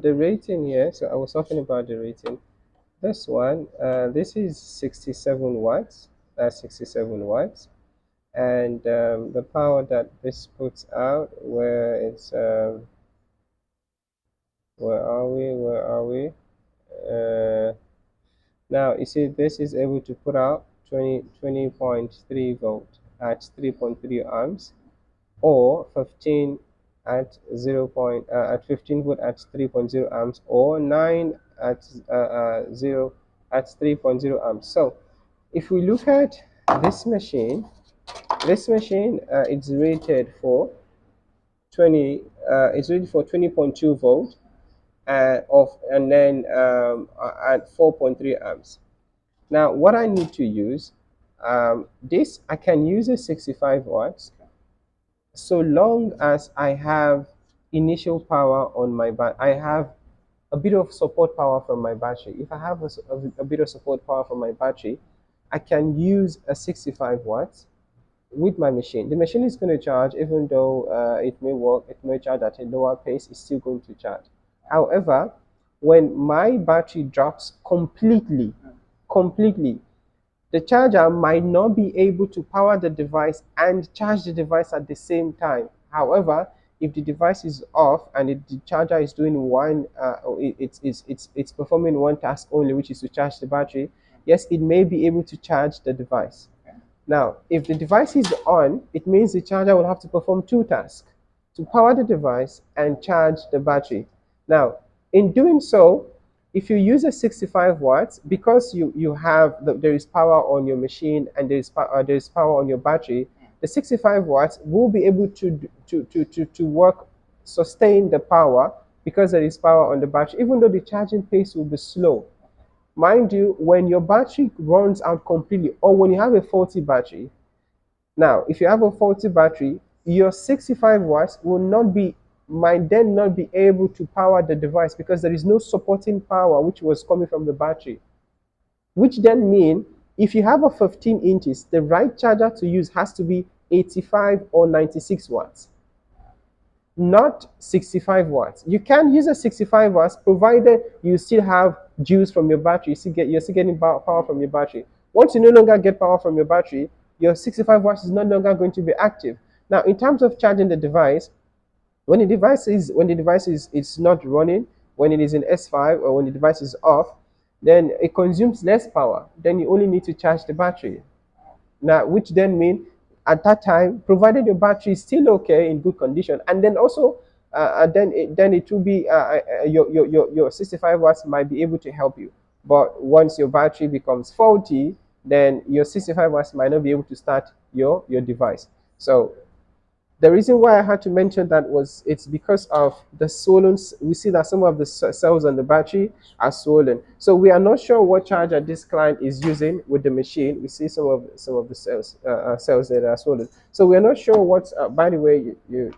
the rating here, so I was talking about the rating. This one, this is 67 watts. That's 67 watts. And the power that this puts out, where are we? Where are we? Now, you see, this is able to put out 20.3 volt at 3.3 amps, or 15 at 15 volt at 3.0 amps, or 9 at 0 at 3.0 amps. So if we look at this machine, it's rated for 20.2 volt, and then at 4.3 amps. Now what I need to use, this I can use a 65 watts, so long as I have initial power on my battery. I have a bit of support power from my battery. If I have a bit of support power from my battery, I can use a 65 watts with my machine. The machine is going to charge, even though it may work, it may charge at a lower pace, it's still going to charge. However, when my battery drops completely, the charger might not be able to power the device and charge the device at the same time. However, if the device is off and the charger is doing it's performing one task only, which is to charge the battery, yes, it may be able to charge the device. Now, if the device is on, it means the charger will have to perform two tasks: to power the device and charge the battery. Now, in doing so, if you use a 65 watts, because there is power on your machine and there is power on your battery, the 65 watts will be able to sustain the power, because there is power on the battery, even though the charging pace will be slow. Mind you, when your battery runs out completely, or when you have a faulty battery, now if you have a faulty battery, your 65 watts might then not be able to power the device, because there is no supporting power which was coming from the battery. Which then mean, if you have a 15 inches, the right charger to use has to be 85 or 96 watts, not 65 watts. You can use a 65 watts provided you still have juice from your battery. You're still getting power from your battery. Once you no longer get power from your battery, your 65 watts is no longer going to be active. Now, in terms of charging the device, when the device is it's not running, when it is in S5 or when the device is off, then it consumes less power. Then you only need to charge the battery. Now, which then means at that time, provided your battery is still okay, in good condition, and then also then it will be your 65 watts might be able to help you. But once your battery becomes faulty, then your 65 watts might not be able to start your device. So the reason why I had to mention that was it's because of the swollen. We see that some of the cells on the battery are swollen. So we are not sure what charger this client is using with the machine. We see some of the cells that are swollen. So we are not sure what. By the way, you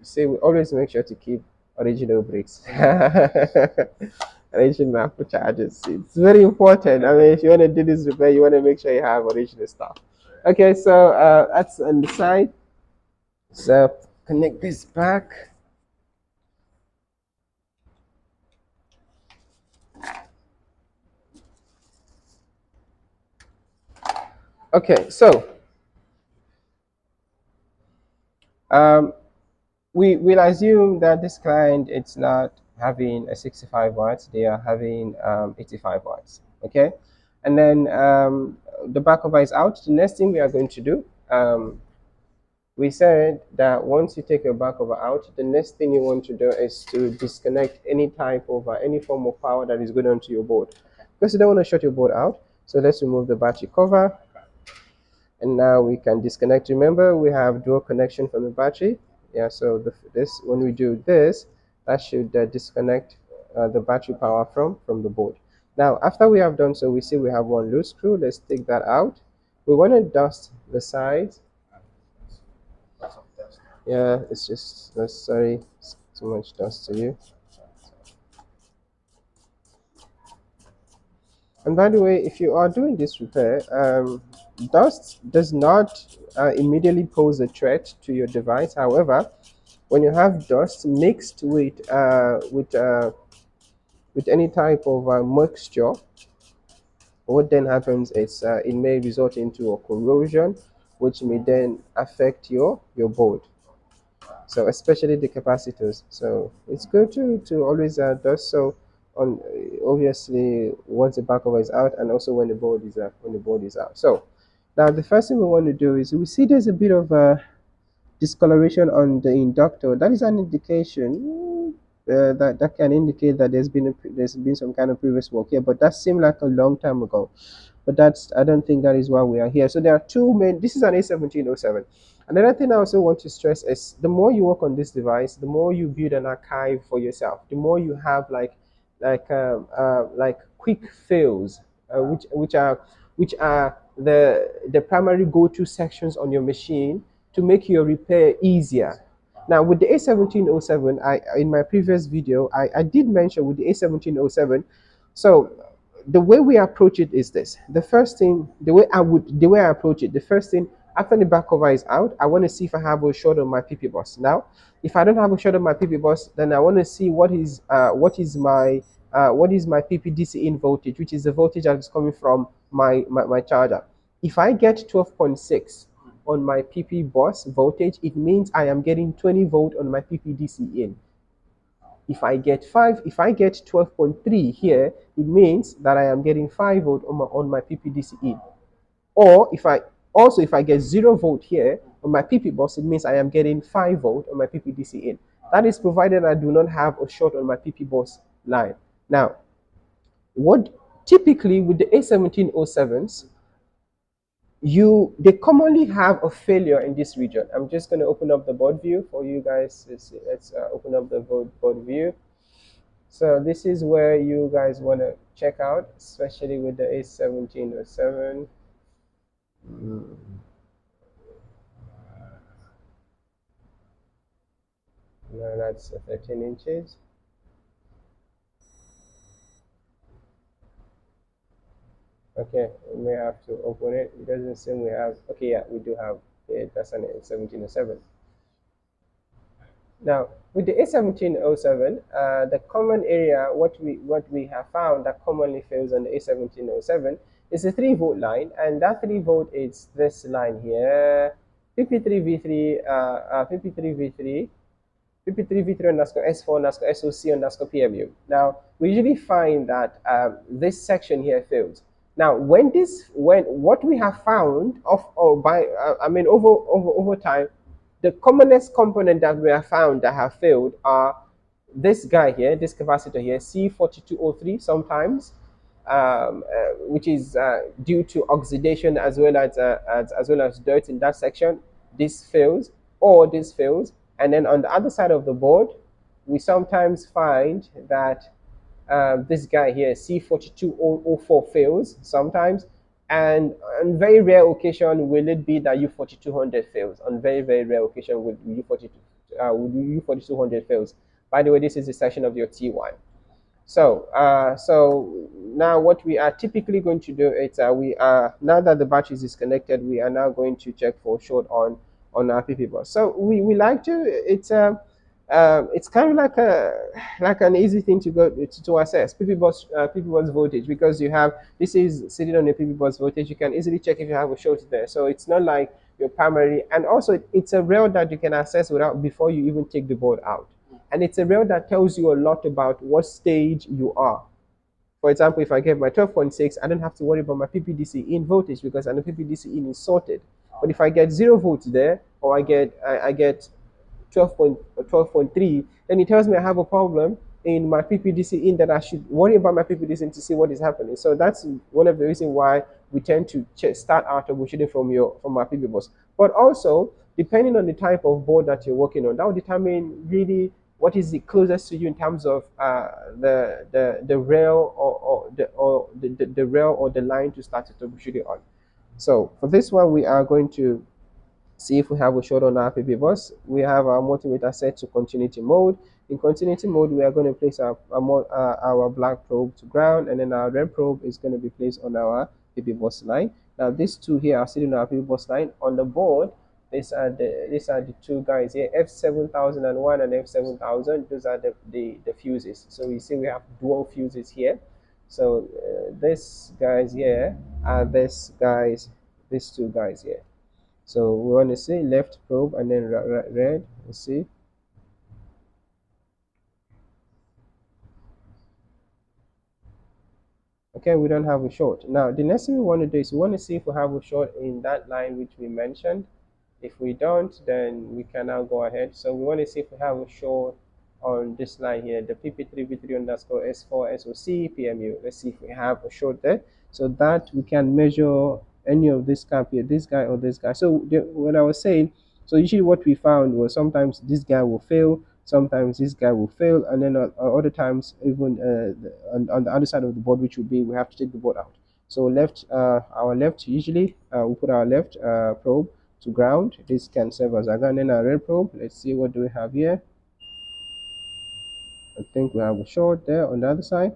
say we always make sure to keep original brakes. Original for chargers. It's very important. I mean, if you want to do this repair, you want to make sure you have original stuff. Okay, so that's on the side. So connect this back. Okay, so we will assume that this client, it's not having a 65 watts, they are having 85 watts. Okay, and then the back cover is out. The next thing we are going to do, we said that once you take your back cover out, the next thing you want to do is to disconnect any type of any form of power that is going onto your board, because you don't want to shut your board out. So let's remove the battery cover, and now we can disconnect. Remember, we have dual connection from the battery. Yeah, so when we do this, that should disconnect the battery power from the board. Now, after we have done so, we see we have one loose screw. Let's take that out. We want to dust the sides. Yeah, it's just necessary. It's too much dust to you. And by the way, if you are doing this repair, dust does not immediately pose a threat to your device. However, when you have dust mixed with any type of moisture, what then happens is it may result into a corrosion, which may then affect your board. So especially the capacitors. So it's good to always dust. So on obviously once the back cover is out, and also when the board is out. So now the first thing we want to do is we see there's a bit of discoloration on the inductor. That is an indication that can indicate that there's been some kind of previous work here, but that seemed like a long time ago. But that's, I don't think that is why we are here. So there are two main. This is an A1707. Another thing I also want to stress is the more you work on this device, the more you build an archive for yourself. The more you have like quick fails, which are the primary go-to sections on your machine to make your repair easier. Now with the A1707, I in my previous video I did mention with the A1707. So the way we approach it is this. The first thing, the way I approach it, the first thing, after the back cover is out, I want to see if I have a short on my PP bus. Now, if I don't have a short on my PP bus, then I want to see what is my PPDCIN voltage, which is the voltage that is coming from my charger. If I get 12.6 on my PP bus voltage, it means I am getting 20 volt on my PPDCIN. If I get 12.3 here, it means that I am getting 5 volt on my PPDCIN. Or if I get 0 volt here on my PP bus, it means I am getting 5 volt on my PPDCIN. That is provided I do not have a short on my PP bus line. Now, what typically with the A1707s, they commonly have a failure in this region. I'm just going to open up the board view for you guys. Let's open up the board view. So this is where you guys want to check out, especially with the A1707. No, that's 13 inches. Okay, we may have to open it. It doesn't seem we have. Okay, yeah, we do have it. That's an A1707. Now, with the A1707, the common area, what we have found that commonly fails on the A1707 is the 3 volt line, and that 3 volt is this line here, PP3V3, PP3V3, PP3V3 underscore S4 underscore SOC underscore PMU. Now, we usually find that this section here fails. Now, what we have found over time, the commonest component that we have found that have failed are this guy here, this capacitor here, C4203 sometimes, which is due to oxidation as well as dirt in that section. This fails, or this fails. And then on the other side of the board, we sometimes find that this guy here, C4204 fails sometimes, and on very rare occasion will it be that U4200 fails. On very, very rare occasion will U4200 fails. By the way, this is the section of your T1. So now what we are typically going to do is now that the battery is disconnected, we are now going to check for short on our PP bus. So we like to, it's kind of like an easy thing to go to assess PP bus voltage, because this is sitting on a PP bus voltage. You can easily check if you have a short there. So it's not like your primary, and also it's a rail that you can assess before you even take the board out. And it's a rail that tells you a lot about what stage you are. For example, if I get my 12.6, I don't have to worry about my PPDCIN voltage, because I know PPDCIN is sorted. But if I get 0 volts there, or I get 12.3, then it tells me I have a problem in my PPDCIN, that I should worry about my PPDCIN to see what is happening. So that's one of the reasons why we tend to start our troubleshooting from our PP bus. But also, depending on the type of board that you're working on, that will determine really what is the closest to you in terms of the rail or the rail or the line to start troubleshooting on. So for this one, we are going to see if we have a short on our PP bus. We have our multimeter set to continuity mode. In continuity mode, we are going to place our black probe to ground, and then our red probe is going to be placed on our PP bus line. Now these two here are sitting on our PP bus line. On the board, These are the two guys here, F7001 and F7000. Those are the fuses. So you see we have dual fuses here. So this guys here are these two guys here. So we want to see left probe and then red. You see. Okay, we don't have a short. Now the next thing we want to do is we want to see if we have a short in that line which we mentioned. If we don't, then we can now go ahead. So we want to see if we have a short on this line here, the PP3V3 underscore S4 SOC PMU. Let's see if we have a short there, so that we can measure any of this cap here, this guy or this guy. So what I was saying, so usually what we found was sometimes this guy will fail, sometimes this guy will fail, and then other times even on the other side of the board, which would be we have to take the board out. So our left usually we put our left probe to ground. This can serve as a ground. And our red probe, let's see what do we have here. I think we have a short there on the other side.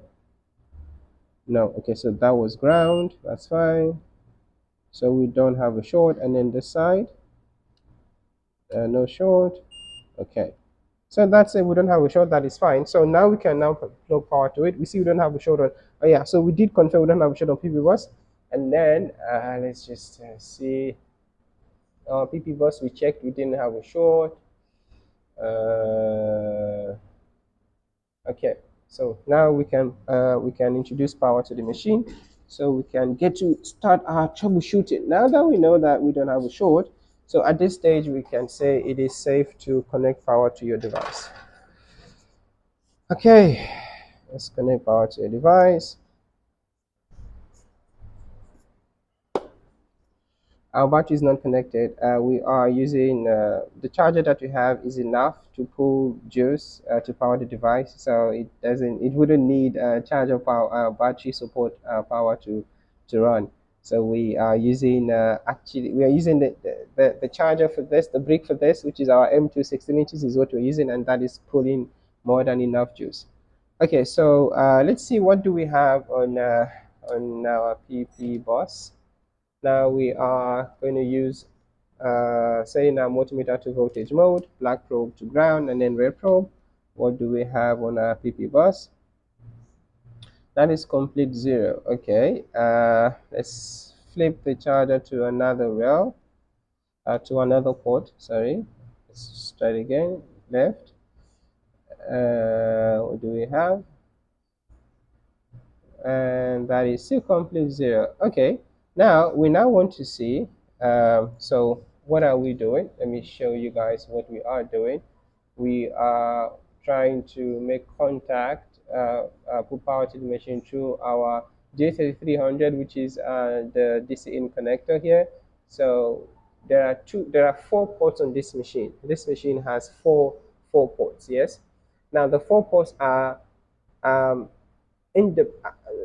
No, okay, so that was ground, that's fine. So we don't have a short. And then this side, no short. Okay, so that's it, we don't have a short, that is fine. So now we can now plug power to it. We see we don't have a short on, oh yeah, so we did confirm we don't have a short on PP bus. And then let's just see PP bus, we checked, we didn't have a short. Okay, so now we can introduce power to the machine, so we can get to start our troubleshooting. Now that we know that we don't have a short, so at this stage we can say it is safe to connect power to your device. Okay, let's connect power to your device. Our battery is not connected. We are using the charger that we have is enough to pull juice to power the device, so it wouldn't need charger power, battery support power to run. So we are using the charger for this, the brick for this, which is our M2 16 inches is what we're using, and that is pulling more than enough juice. Okay, so let's see what do we have on our PP bus. Now we are going to use setting our multimeter to voltage mode, black probe to ground, and then red probe. What do we have on our PP bus? That is complete 0. Okay, let's flip the charger to another rail, to another port. Sorry, let's try it again. Left. What do we have? And that is still complete 0. Okay, now we want to see, so what are we doing? Let me show you guys what we are doing. We are trying to make contact, put power to the machine through our J3300, which is the DC-in connector here. So there are 4 ports on this machine. This machine has four ports. Yes. Now the 4 ports are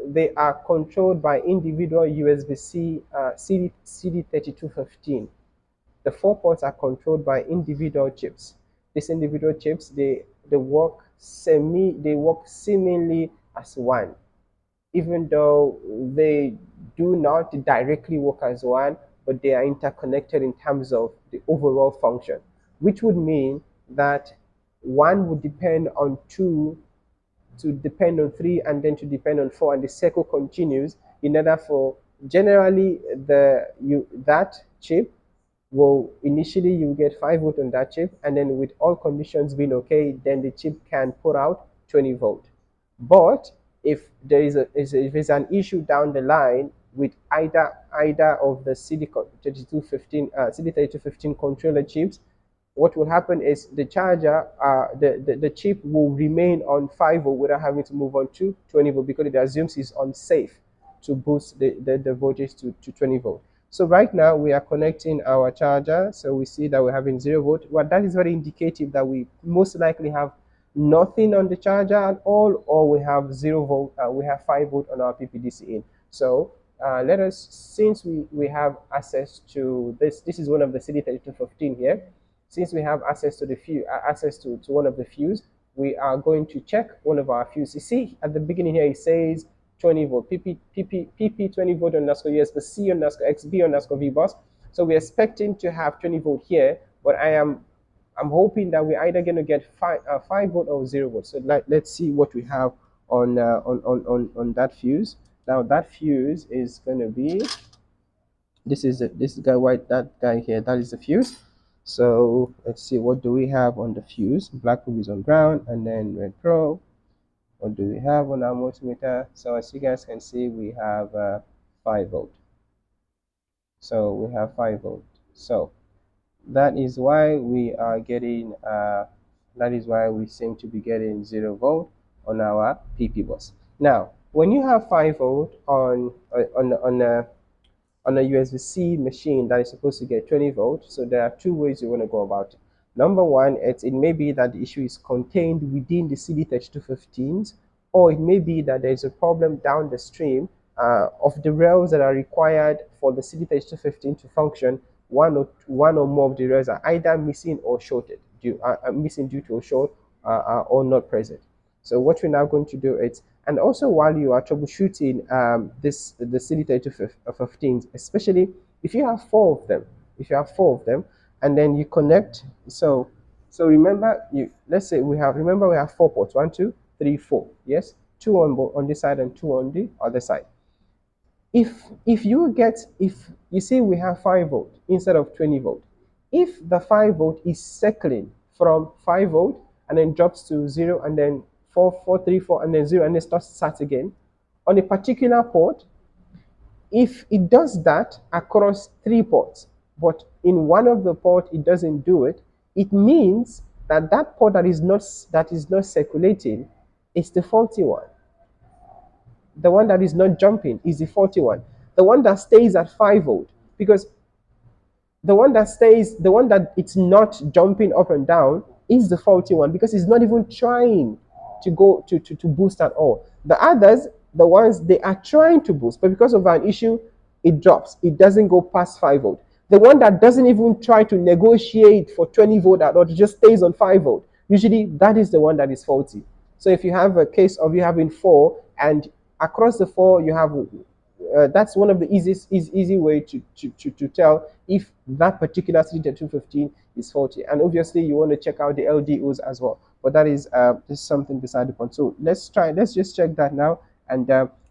they are controlled by individual USB-C CD3215. The 4 ports are controlled by individual chips. These individual chips, they work seemingly as one, even though they do not directly work as one, but they are interconnected in terms of the overall function, which would mean that one would depend on 2 to depend on 3 and then to depend on 4, and the cycle continues in order for generally that chip will initially you get 5 volt on that chip, and then with all conditions being okay, then the chip can put out 20 volt. But if there is if there's an issue down the line with either of the CD3215 controller chips, what will happen is the charger, the chip will remain on 5 volt without having to move on to 20 volt, because it assumes it's unsafe to boost the voltage to 20 volt. So right now we are connecting our charger, so we see that we're having 0 volt. Well, that is very indicative that we most likely have nothing on the charger at all, or we have 0 volt, we have 5 volt on our PPDCIN. So let us, since we have access to this is one of the CD3215 here. Since we have access to the to one of the fuse, we are going to check one of our fuse. You see at the beginning here it says 20 volt, PP 20 volt underscore USB-C underscore XB underscore V bus. So we're expecting to have 20 volt here, but I'm hoping that we're either going to get 5 volt or 0 volt. So let's see what we have on that fuse. Now that fuse is going to be, this guy white, that guy here, that is the fuse. So let's see, what do we have on the fuse? Black probe is on ground, and then red probe. What do we have on our multimeter? So as you guys can see, we have 5 volt. So we have 5 volt. So that is why we are getting that is why we seem to be getting 0 volt on our PP bus. Now when you have 5 volt on a USB-C machine that is supposed to get 20 volts, so there are two ways you want to go about it. Number one, it may be that the issue is contained within the CD3215s, or it may be that there's a problem down the stream of the rails that are required for the CD3215 to function. One or more of the rails are either missing or shorted, missing due to a short, or not present. So what we're now going to do is, and also while you are troubleshooting the CD3215s, especially if you have four of them, and then you connect. So remember, let's say we have 4 ports, 1, 2, 3, 4. Yes, two on this side and two on the other side. If you see we have 5 volt instead of 20 volt, if the 5 volt is cycling from 5 volt and then drops to 0 and then 4 4 3 4 and then 0 and then starts again on a particular port, if it does that across 3 ports, but in one of the port it doesn't do it, it means that that port that is not circulating is the faulty one. The one that is not jumping is the faulty one. The one that stays at 5 volt, because the one that it's not jumping up and down is the faulty one, because it's not even trying to go to boost at all. The others, the ones they are trying to boost, but because of an issue, it drops. It doesn't go past 5 volt. The one that doesn't even try to negotiate for 20 volt at all, it just stays on 5 volt. Usually that is the one that is faulty. So if you have a case of you having 4 and across the 4 you have that's one of the easy way to tell if that particular CD3215 is faulty. And obviously you want to check out the LDOs as well, but that is just something beside the point. So let's just check that now. And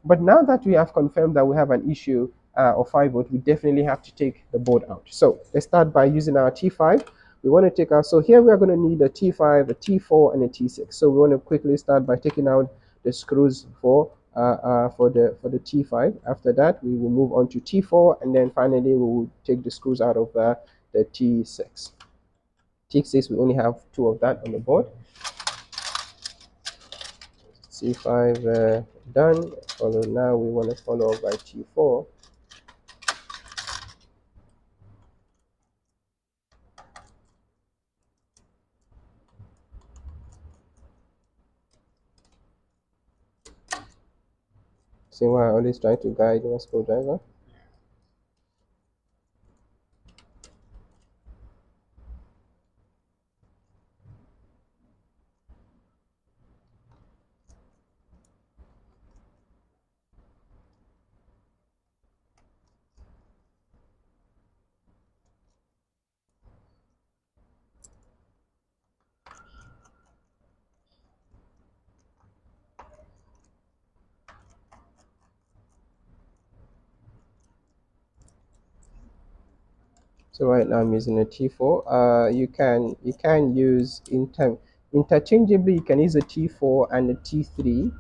but now that we have confirmed that we have an issue of 5 volt, we definitely have to take the board out. So let's start by using our T5. We want to take out, so here we are going to need a T5, a T4, and a T6. So we want to quickly start by taking out the screws for the T5. After that, we will move on to T4, and then finally we will take the screws out of the T6. T6, we only have 2 of that on the board. T5 done. Follow now. We want to follow up by T4. See why I always try to guide my screwdriver. So right now I'm using a T4. You can use interchangeably. You can use a T4 and a T3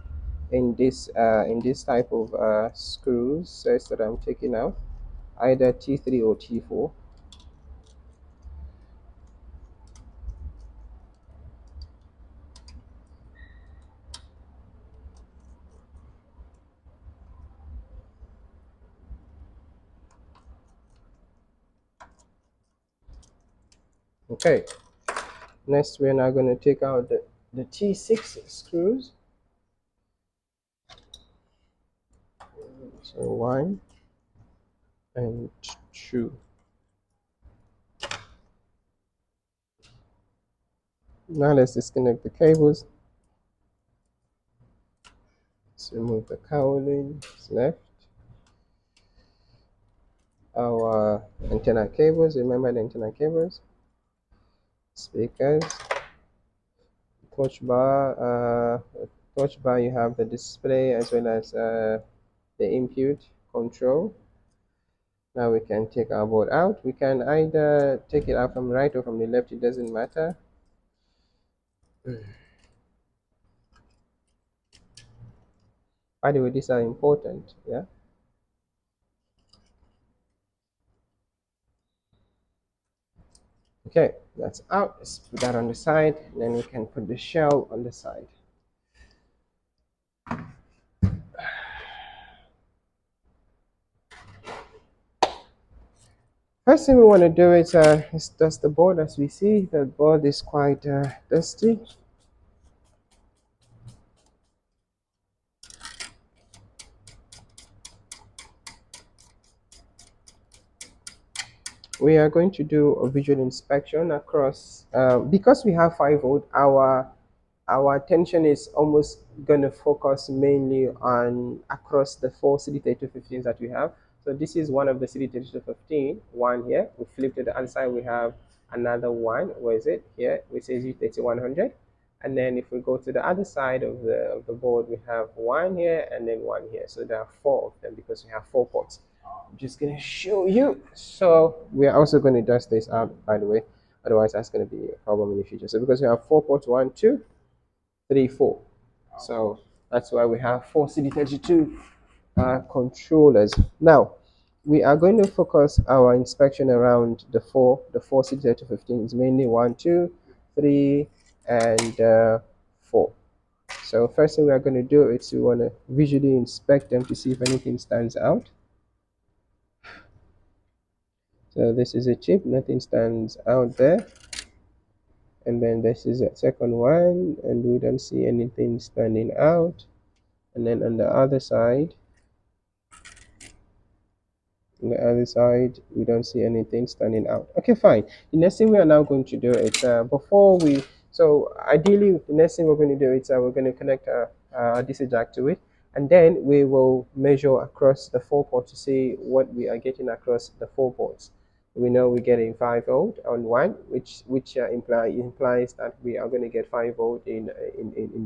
in this type of screws sets that I'm taking out, either T3 or T4. Okay, next we're now going to take out the T6 screws. So 1 and 2. Now let's disconnect the cables. Let's remove the cowling. Left. Our our antenna cables. Remember the antenna cables, speakers, touch bar. You have the display as well as the input control. Now we can take our board out. We can either take it out from right or from the left, it doesn't matter. By the way, these are important, yeah. Okay, that's out. Let's put that on the side, and then we can put the shell on the side. First thing we want to do is dust the board. As we see, the board is quite dusty. We are going to do a visual inspection across, because we have 5-volt, our attention is almost going to focus mainly on across the 4 CD3215s that we have. So this is one of the CD3215, one here. We flip to the other side, we have another one. Where is it? Here, which says U3100. And then if we go to the other side of the board, we have one here and then one here. So there are 4 of them because we have 4 ports. I'm just going to show you. So we are also going to dust this out, by the way. Otherwise, that's going to be a problem in the future. So because we have 4 ports, 1, 2, 3, 4. So that's why we have 4 CD32 controllers. Now we are going to focus our inspection around the 4 CD3215s, mainly 1, 2, 3, and 4. So first thing we are going to do is we want to visually inspect them to see if anything stands out. So this is a chip, nothing stands out there. And then this is a second one, and we don't see anything standing out. And then on the other side, we don't see anything standing out. Okay, fine. The next thing we are now going to do is so ideally the next thing we're going to do is we're going to connect a DC jack to it, and then we will measure across the 4 ports to see what we are getting across the 4 ports. We know we're getting 5-volt on one, which implies that we are going to get 5-volt in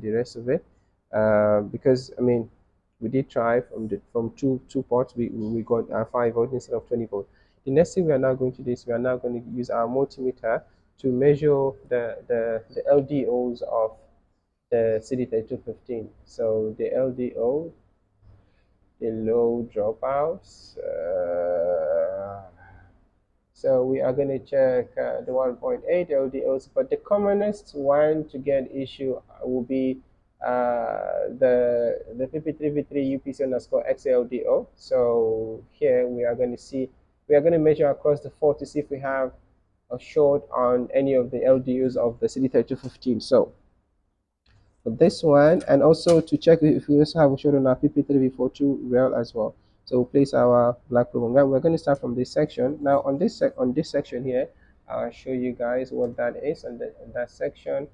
the rest of it, because I mean, we did try from two ports, we got 5-volt instead of 20-volt. The next thing we are now going to do is we are now going to use our multimeter to measure the LDOs of the CD3215. So the LDO, the low dropouts. So we are going to check the 1.8 LDOs, but the commonest one to get issue will be the PP3V3 UPC_XLDO. So here we are going to measure across the 4 to see if we have a short on any of the LDOs of the CD3215. So for this one, and also to check if we also have a short on our PP3V42 rail as well. So we'll place our black probe. We're going to start from this section. Now on this section here, I'll show you guys what that is. And that section,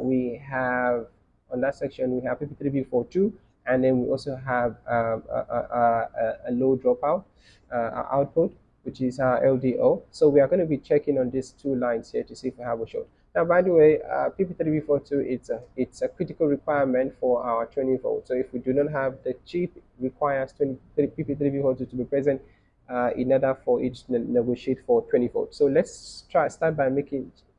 we have PP3V42, and then we also have a low dropout output, which is our LDO. So we are going to be checking on these 2 lines here to see if we have a short. Now, by the way, PP3V42, it's a critical requirement for our 20-volt. So if we do not have the chip, requires PP3V42 to be present in order for it to negotiate for 20-volt. So let's start by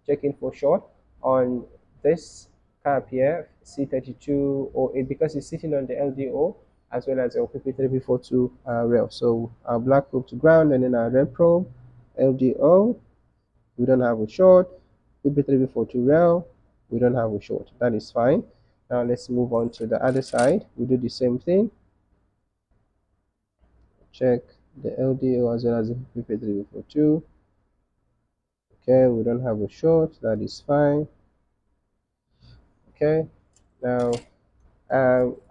checking for short on this cap here, C3208, because it's sitting on the LDO as well as our PP3V42 rail. So our black probe to ground, and then our red probe, LDO, we don't have a short. PP3V42 rail, we don't have a short. That is fine. Now let's move on to the other side. We do the same thing. Check the LDO as well as the PP3V42. Okay, we don't have a short. That is fine. Okay, now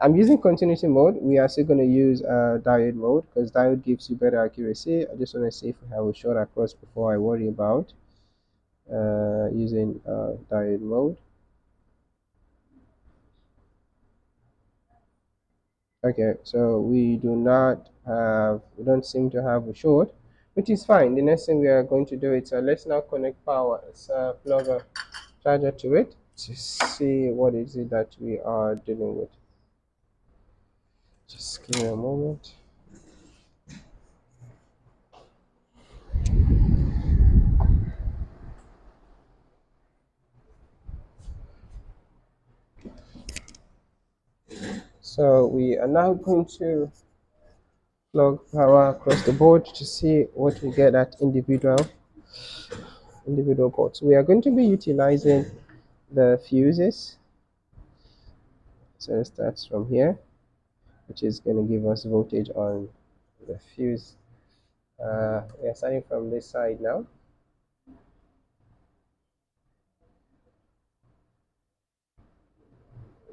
I'm using continuity mode. We are still going to use diode mode because diode gives you better accuracy. I just want to see if we have a short across before I worry about using diode mode. Okay, so we don't seem to have a short, which is fine. The next thing we are going to do is let's now connect power. Let's plug a charger to it to see what is it that we are dealing with. Just give me a moment. So we are now going to plug power across the board to see what we get at individual ports. We are going to be utilizing the fuses. So it starts from here, which is going to give us voltage on the fuse. We are starting from this side now.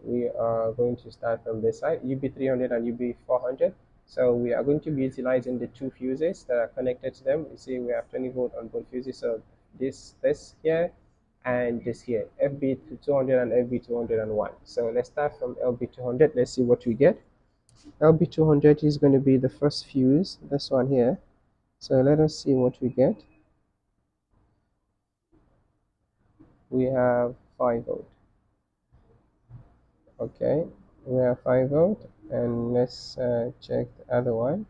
We are going to start from this side, UB300 and UB400. So we are going to be utilizing the two fuses that are connected to them. You see we have 20 volt on both fuses. So this here and this here, FB200 and FB201. So let's start from LB200. Let's see what we get. LB200 is going to be the first fuse, this one here. So let us see what we get. We have 5 volt. Okay, we have 5 volt, and let's check the other one.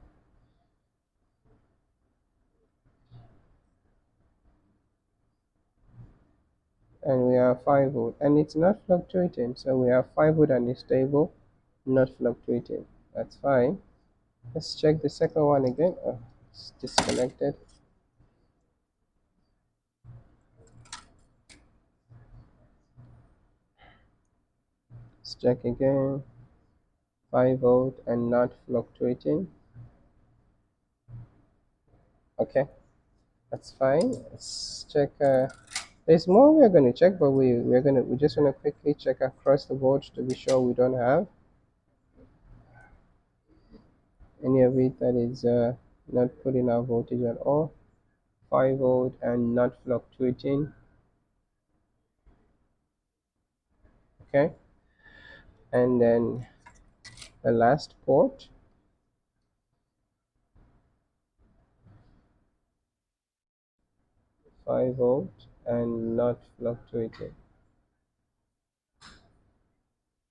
And we have 5 volt, and it's not fluctuating. So we have 5 volt and it's stable, not fluctuating. That's fine. Let's check the second one again. Oh, it's disconnected. Let's check again. 5 volt and not fluctuating. Okay, that's fine. Let's check. There's more we're going to check, but we just want to quickly check across the board to be sure we don't have any of it that is not putting out voltage at all. 5 volt and not fluctuating. Okay, and then the last port, 5 volt and not fluctuating.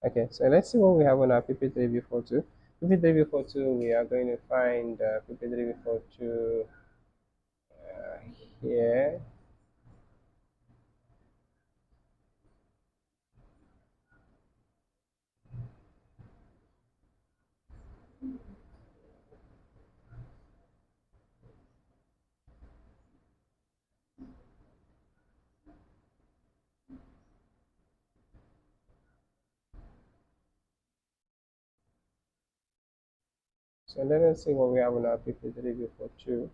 Okay, so let's see what we have on our PP3B42. PP3B42, we are going to find PP3B42 here. So let us see what we have on our PP3B42.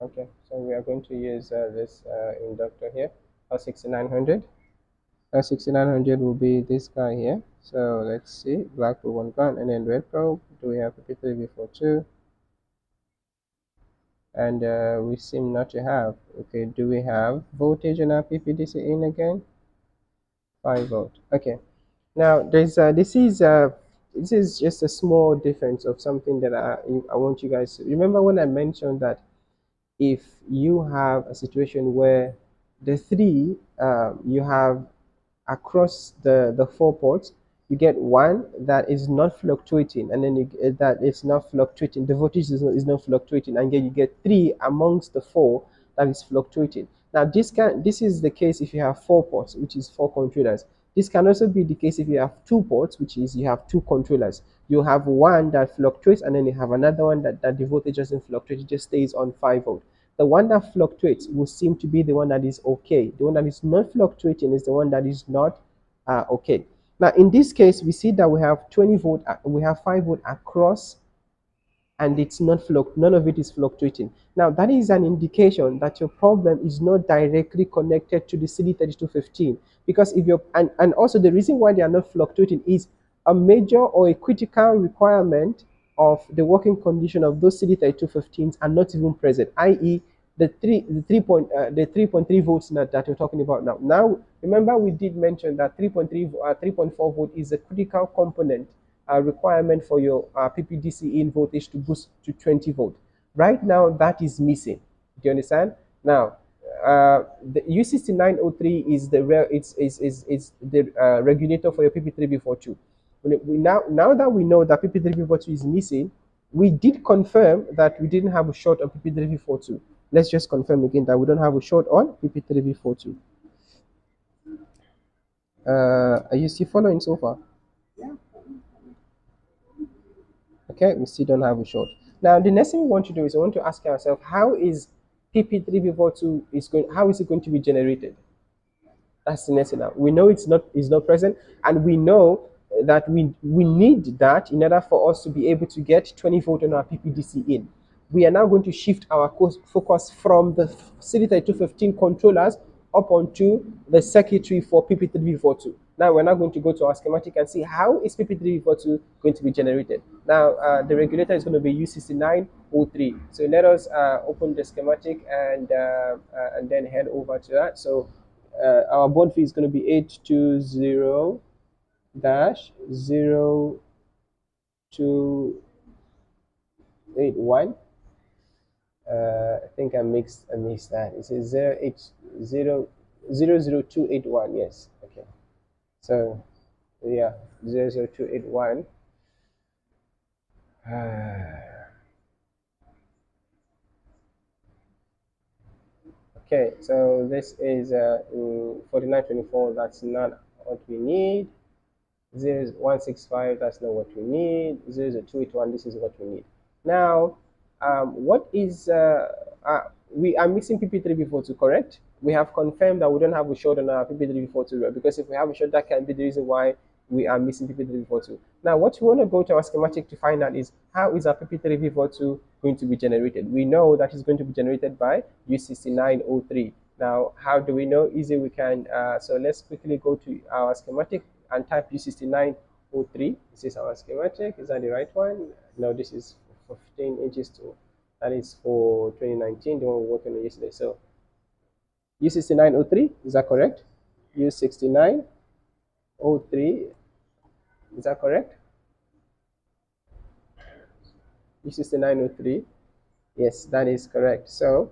Okay, so we are going to use this inductor here, R6900. R6900 will be this guy here. So let's see, black with one gun, and then red probe. Do we have PP3B42? And we seem not to have. Okay, do we have voltage in our PPDCIN again? 5 volt. Okay, now this is just a small difference of something that I want you guys to remember. When I mentioned that if you have a situation where the three you have across the 4 ports, you get one that is not fluctuating, and then you get that it's not fluctuating, the voltage is not fluctuating, and then you get three amongst the four that is fluctuating. Now this is the case if you have 4 ports, which is 4 controllers. This can also be the case if you have 2 ports, which is you have 2 controllers. You have one that fluctuates, and then you have another one that the voltage doesn't fluctuate, it just stays on 5 volt. The one that fluctuates will seem to be the one that is okay. The one that is not fluctuating is the one that is not okay. Now in this case, we see that we have 20 volt, we have 5 volt across and it's not none of it is fluctuating. Now that is an indication that your problem is not directly connected to the CD3215, because if you're and also the reason why they are not fluctuating is a major or a critical requirement of the working condition of those CD3215s are not even present, i.e. the 3.3 volts that we're talking about now. Now remember we did mention that 3.4 volt is a critical component requirement for your PPDCIN voltage to boost to 20 volt. Right now, that is missing. Do you understand? Now, the U6903 is the is the regulator for your PP3B42. Now that we know that PP3B42 is missing, we did confirm that we didn't have a short on PP3B42. Let's just confirm again that we don't have a short on PP3B42. Are you still following so far? Okay, we still don't have a short. Now, the next thing we want to do is we want to ask ourselves, how is PP3B42 how is it going to be generated? That's the next thing. Now we know it's not present, and we know that we need that in order for us to be able to get 20 volt on our PPDC in. We are now going to shift our focus from the CD3215 controllers up onto the circuitry for PP3B42. Now we're now going to go to our schematic and see how is PP3B42 going to be generated. Now the regulator is going to be U6903. So let us open the schematic and then head over to that. So our board fee is going to be 820-0281. I think I missed that. It says 00281. Yes. Okay. So yeah, 00281. Okay, so this is 4924. That's not what we need. 0165. That's not what we need. 00281. This is what we need. Now, what is we are missing PP3B42, correct? We have confirmed that we don't have a short on our PP3B42, because if we have a short, that can be the reason why we are missing PP3B42. Now, what we want to go to our schematic to find out is how is our PP3B42 going to be generated? We know that it's going to be generated by U6903. Now, how do we know? Easy, we can. So let's quickly go to our schematic and type U6903. This is our schematic. Is that the right one? No, this is 15 inches to, that is for 2019, the one we worked on yesterday. So U6903, is that correct? U6903, is that correct? U6903, yes, that is correct. So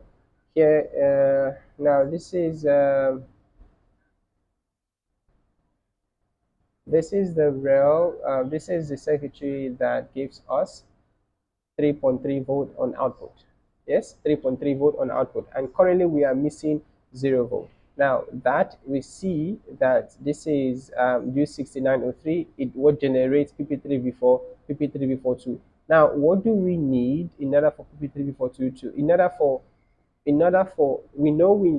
here, now this is the rail, this is the circuitry that gives us 3.3 volt on output. Yes, 3.3 volt on output, and currently we are missing 0 volt. Now that we see that this is U6903, it what generates PP3B4, PP3B42. Now what do we need in order for PP3B42 to, in order for we know we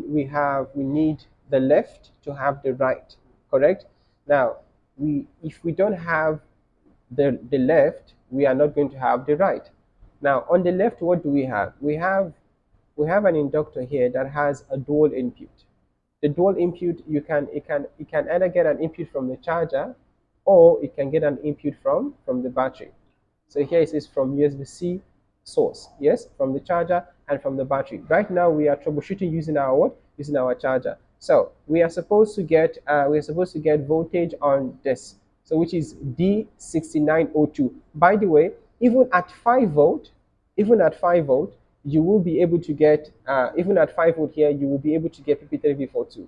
need the left to have the right, correct? Now if we don't have the left, we are not going to have the right. Now on the left, what do we have? We have an inductor here that has a dual input. The dual input, it can either get an input from the charger, or it can get an input from the battery. So here it says from USB-C source, yes, from the charger and from the battery. Right now we are troubleshooting using our what? Using our charger. So we are supposed to get voltage on this, so which is D6902. By the way, even at 5 volt, you will be able to get even at 5 volt here, you will be able to get PP3B42,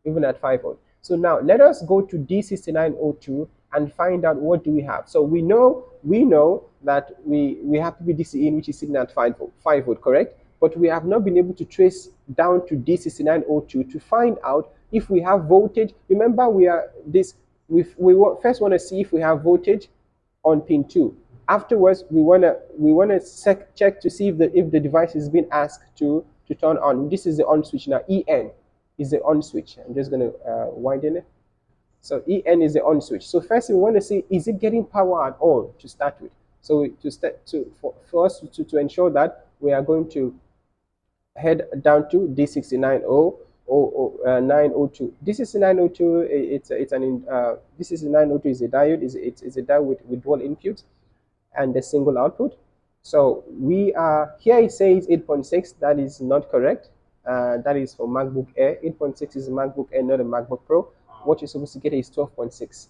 even at 5 volt. So now let us go to D6902 and find out what do we have. So we know that we have PPDCIN, which is sitting at 5 volt, correct? But we have not been able to trace down to D6902 to find out if we have voltage. Remember, we first want to see if we have voltage on pin 2. Afterwards, we want to check to see if the device is being asked to turn on. This is the on switch. Now EN is the on switch. I'm just going to widen it. So EN is the on switch. So first we want to see, is it getting power at all to start with? So for us to ensure that, we are going to head down to D6900902. D69002, it's an D69002 is a diode, is a diode with dual input and a single output. So we are here, it says 8.6. That is not correct. That is for MacBook Air. 8.6 is a MacBook Air, not a MacBook Pro. What you're supposed to get is 12.6.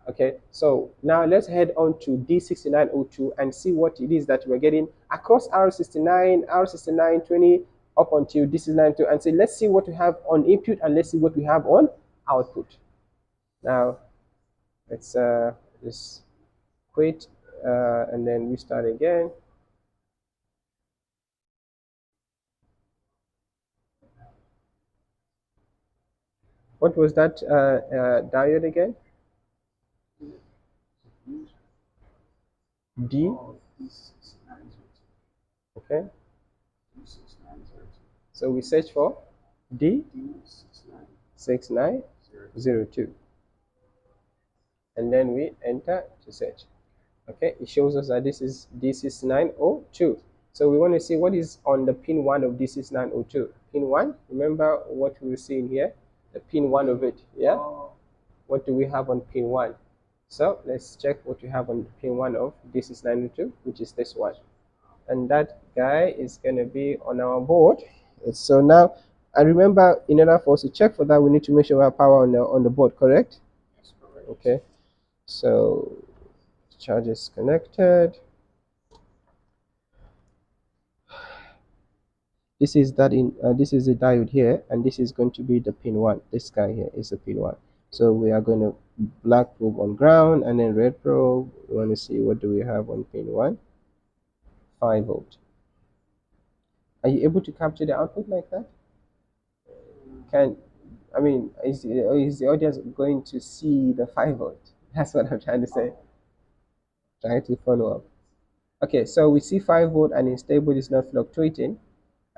Okay, so now let's head on to D6902 and see what it is that we're getting across R69, R6920 up until D692, and say, let's see what we have on input and let's see what we have on output. Now, let's just quit and then restart again. What was that diode again? D. Okay. So we search for D6902. And then we enter to search. Okay, it shows us that this is D6902. So we want to see what is on the pin 1 of D6902. Pin 1, remember what we were seeing here? The pin 1 of it, yeah? What do we have on pin 1? So let's check what we have on pin 1 of D6902, which is this one. And that guy is going to be on our board. So now, I remember, in order for us to check for that, we need to make sure we have power on the board, correct? Yes, correct. Okay, so charge is connected. This is this is a diode here, and this is going to be the pin 1. This guy here is the pin 1. So we are going to black probe on ground, and then red probe. We want to see what do we have on pin 1. 5 volt. Are you able to capture the output like that? Is the audience going to see the 5 volt? That's what I'm trying to say. Trying to follow up. Okay, so we see 5 volt and it's stable, it's not fluctuating.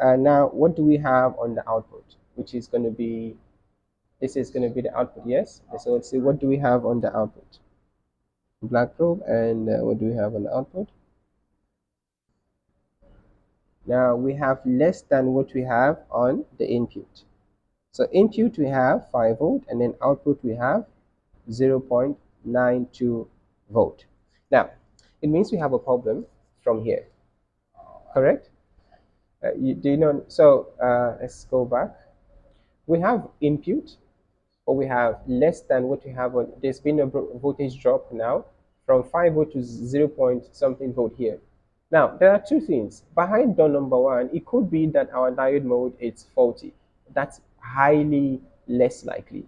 Now, what do we have on the output? Which is going to be, this is going to be the output, yes? So let's see, what do we have on the output? Black probe, and what do we have on the output? Now, we have less than what we have on the input. So input we have 5 volt, and then output we have 0.92 volt. Now, it means we have a problem from here, correct? Do you know? So let's go back. We have input, or we have less than what we have on. There's been a voltage drop now from 5 volt to 0 point something volt here. Now, there are two things. Behind door number 1, it could be that our diode mode is faulty. That's highly less likely.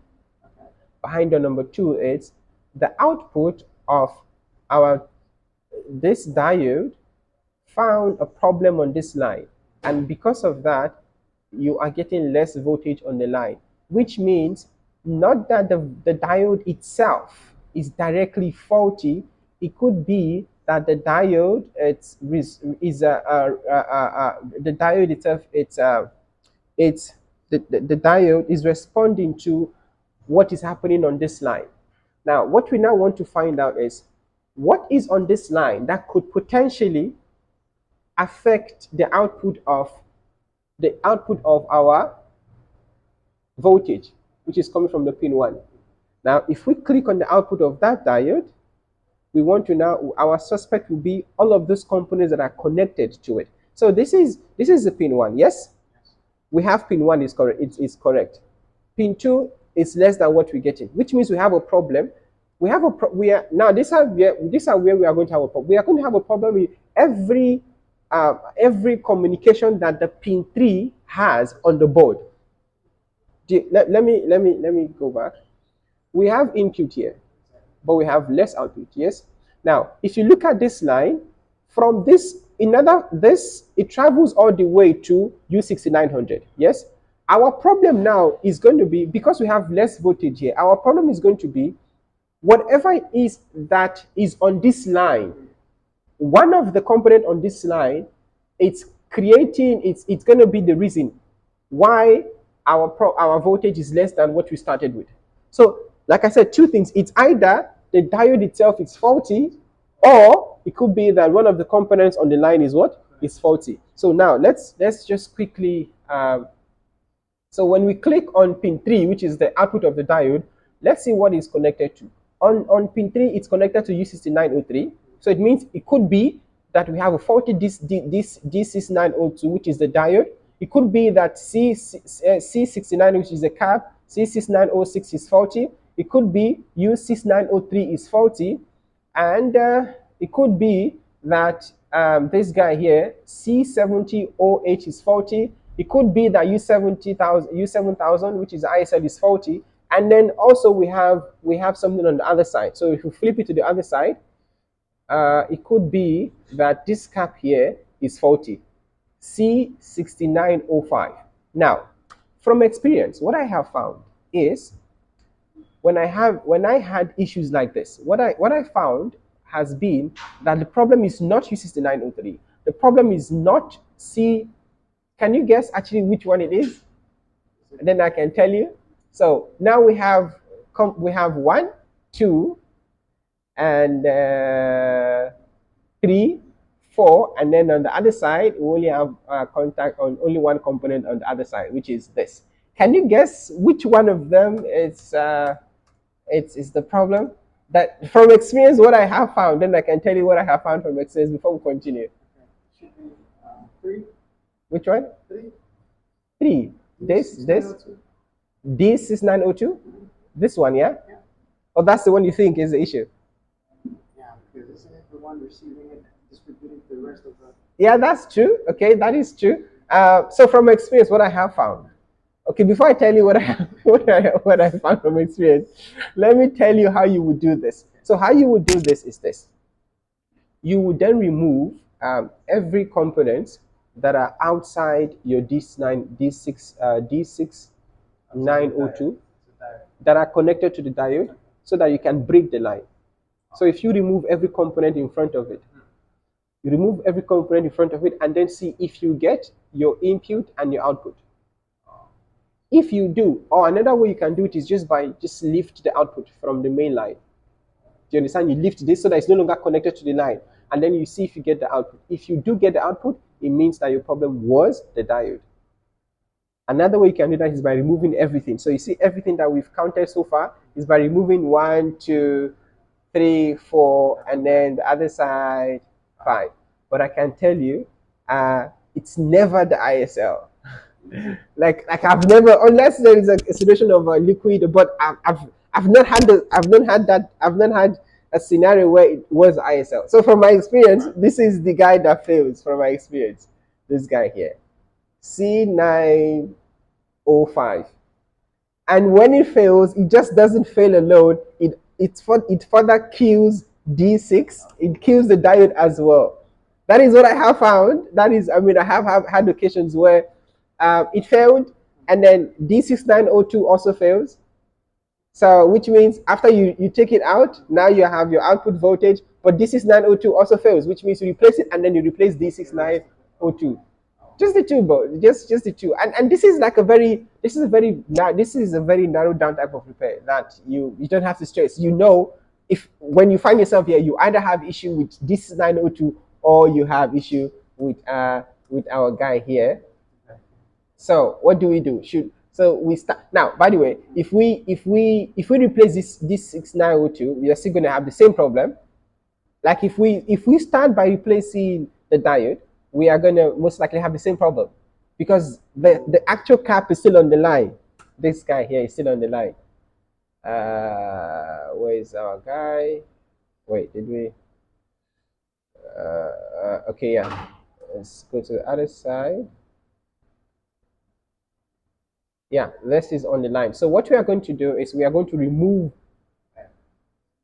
Behind door number 2, it's the output of this diode found a problem on this line, and because of that, you are getting less voltage on the line, which means not that the diode itself is directly faulty. It could be that the diode the diode itself, the diode is responding to what is happening on this line. Now, what we now want to find out is what is on this line that could potentially affect the output of our voltage, which is coming from the pin 1. Now, if we click on the output of that diode, we want to now, our suspect will be all of those components that are connected to it. So this is the pin 1, yes? We have pin 1 is correct. It's correct. Pin 2 is less than what we're getting, which means we have a problem. Now these are where we are going to have a problem. We are going to have a problem with every communication that the pin 3 has on the board. Let me go back. We have input here, but we have less output, yes? Now, if you look at this line, from it travels all the way to U6900, yes? Our problem now is going to be, because we have less voltage here, our problem is going to be whatever it is that is on this line. One of the component on this line, it's going to be the reason why our voltage is less than what we started with. So, like I said, two things. It's either the diode itself is faulty, or it could be that one of the components on the line is what is faulty. So now let's just quickly so when we click on pin 3, which is the output of the diode, let's see what is connected to. On pin 3, it's connected to U6903. So it means it could be that we have a faulty D6902, which is the diode. It could be that C69, which is the cap, C6906 is faulty. It could be U6903 is faulty. And it could be that this guy here, C70OH, is faulty. It could be that U7000, which is ISL, is faulty. And then also we have something on the other side. So if you flip it to the other side, it could be that this cap here is faulty, C6905. Now, from experience, what I have found is when I had issues like this, what I found has been that the problem is not U6903. The problem is not C. Can you guess actually which one it is? And then I can tell you. So now we have 1, 2, and 3, 4, and then on the other side we only have contact on only one component on the other side, which is this. Can you guess which one of them is the problem? That from experience, what I have found, then I can tell you what I have found from experience before we continue. Should be 3. Which one? 3. 3. This is 902. This one, yeah? Yeah. Oh, that's the one you think is the issue. Yeah, because isn't it the one receiving it, distributing the rest of the? Yeah, that's true. Okay, that is true. So from experience, what I have found. Okay, before I tell you what I found from experience, let me tell you how you would do this. So how you would do this is this. You would then remove every component that are outside your D6902 that are connected to the diode, so that you can break the line. So if you remove every component in front of it, you remove every component in front of it, and then see if you get your input and your output. If you do, or another way you can do it is just lift the output from the main line. Do you understand? You lift this so that it's no longer connected to the line, and then you see if you get the output. If you do get the output, it means that your problem was the diode. Another way you can do that is by removing everything. So you see everything that we've counted so far is by removing 1, 2, 3, 4, and then the other side 5. But I can tell you, it's never the ISL. like I've never, unless there is a situation of a liquid, but I've not had a scenario where it was ISL. So from my experience, this is the guy that fails. From my experience, this guy here, C905, and when it fails, it just doesn't fail alone. It further kills D6. It kills the diode as well. That is what I have found. That is, I mean, I have had occasions where it failed, and then D6902 also fails. So which means after you take it out, now you have your output voltage, but D6902 also fails, which means you replace it and then you replace D6902. Just the two, bro. Just the two. And this is like this is a very narrowed down type of repair that you don't have to stress. You know, if when you find yourself here, you either have issue with D6902 or you have issue with our guy here. So what do we do? So we start now. By the way, if we replace this 6902, we are still going to have the same problem. Like if we start by replacing the diode, we are going to most likely have the same problem, because the actual cap is still on the line. This guy here is still on the line. Where is our guy? Wait, did we? Okay, yeah. Let's go to the other side. Yeah, this is on the line. So what we are going to do is we are going to remove.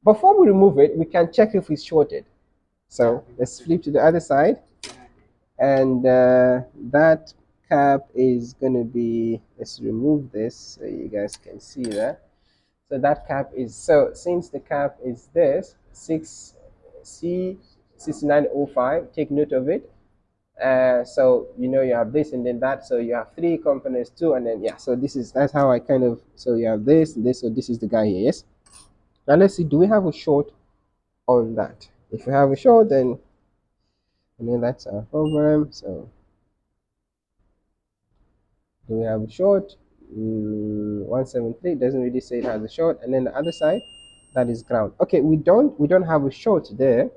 Before we remove it, we can check if it's shorted. So let's flip to the other side, and that cap is going to be. Let's remove this so you guys can see that. So that cap is, so since the cap is this 6C6905, take note of it. So you know you have this and then that, so you have 3 components too, and then yeah, so that's how I kind of, so you have this, so this is the guy here. Yes, now let's see, do we have a short on that? If we have a short, then that's our problem. So do we have a short? 173 doesn't really say it has a short, and then the other side, that is ground. Okay, we don't have a short there,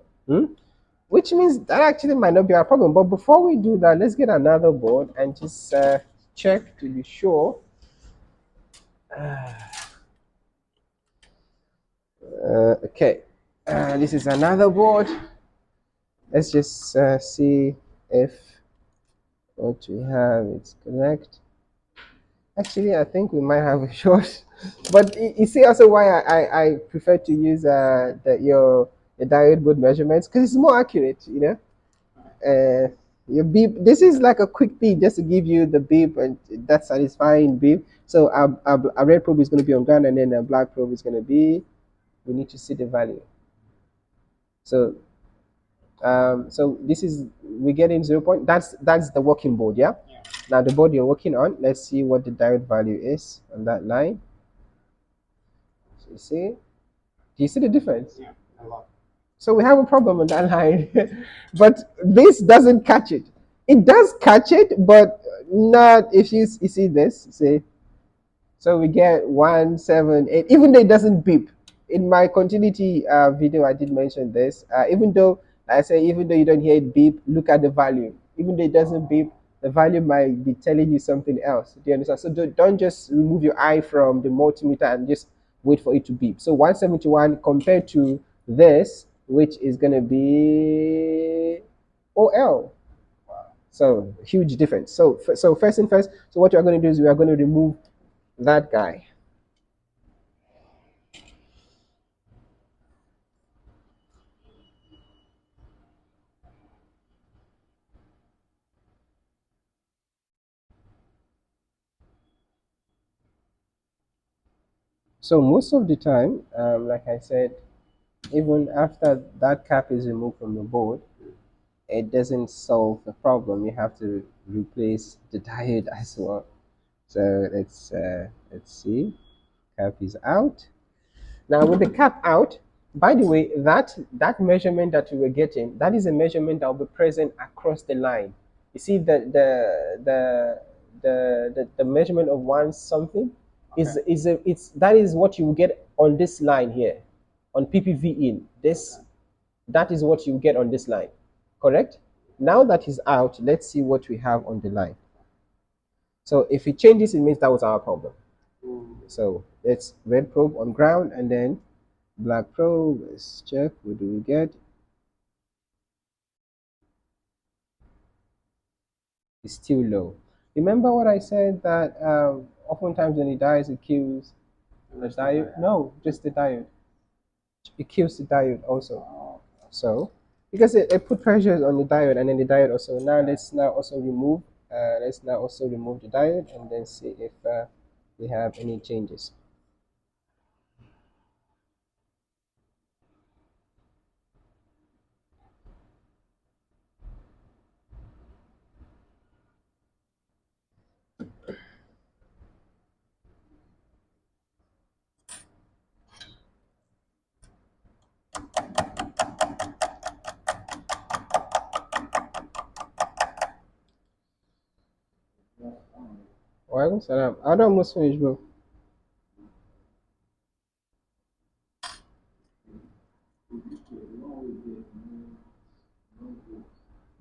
which means that actually might not be our problem. But before we do that, let's get another board and just check to be sure. Okay, this is another board. Let's just see if what we have is correct. Actually, I think we might have a short, but you see also why I prefer to use your diode board measurements, because it's more accurate. Your beep. This is like a quick beep just to give you the beep, and that's satisfying beep. So our red probe is going to be on ground, and then a black probe is going to be. We need to see the value. So so this is we get in 0 point. That's the working board, yeah. Yeah. Now the board you're working on. Let's see what the diode value is on that line. So you see, do you see the difference? Yeah. A lot. So we have a problem on that line, but this doesn't catch it. It does catch it, but not if you see this. See, so we get 178, even though it doesn't beep. In my continuity video, I did mention this. Even though I say, even though you don't hear it beep, look at the value. Even though it doesn't beep, the value might be telling you something else. Do you understand? So don't just remove your eye from the multimeter and just wait for it to beep. So 171 compared to this, which is going to be OL. So huge difference. So first thing first. So what you are going to do is we are going to remove that guy. So most of the time, like I said, even after that cap is removed from the board, it doesn't solve the problem. You have to replace the diode as well. So let's see. Cap is out. Now with the cap out, by the way, that measurement that we were getting, that is a measurement that will be present across the line. You see the measurement of one something it's that is what you will get on this line here, on PPVIN. That is what you get on this line, correct? Now that is out, let's see what we have on the line. So if it changes, it means that was our problem. So let's red probe on ground, and then black probe. Let's check. What do we get? It's still low. Remember what I said, that oftentimes when it dies, it kills the diode? No, just the diode. It kills the diode also. So because it put pressure on the diode, and then the diode also. Now let's now also remove. Let's now also remove the diode, and then see if we have any changes. Alright, salam. I don't almost finish, bro.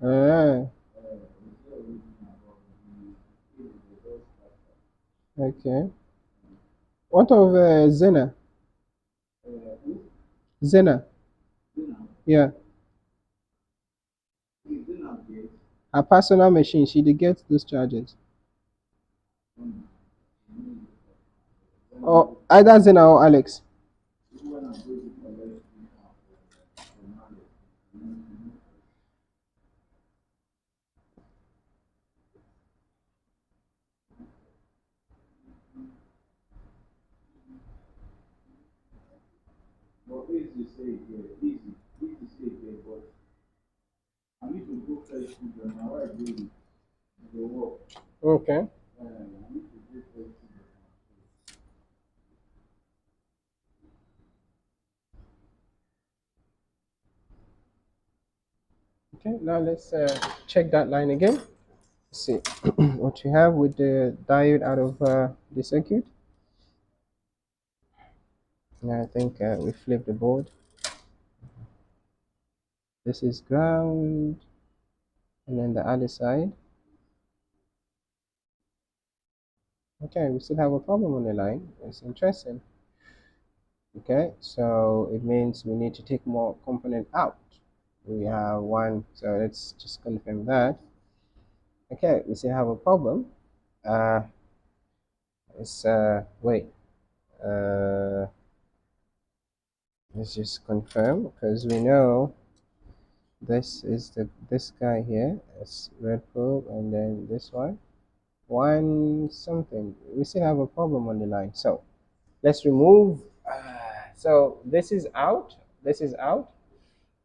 Ah, okay. What of Zena? Zena, yeah. Her personal machine, she did get those charges. Or either Zena or Alex. Okay. Okay, now let's check that line again. Let's see what you have with the diode out of the circuit. Now I think we flip the board. This is ground, and then the other side. Okay, we still have a problem on the line. It's interesting. Okay, so it means we need to take more component out. We have one, so let's just confirm that. Okay, we still have a problem. Uh, it's wait. Uh, let's just confirm because we know this guy here is red probe, and then this one something. We still have a problem on the line. So let's remove. So this is out. This is out.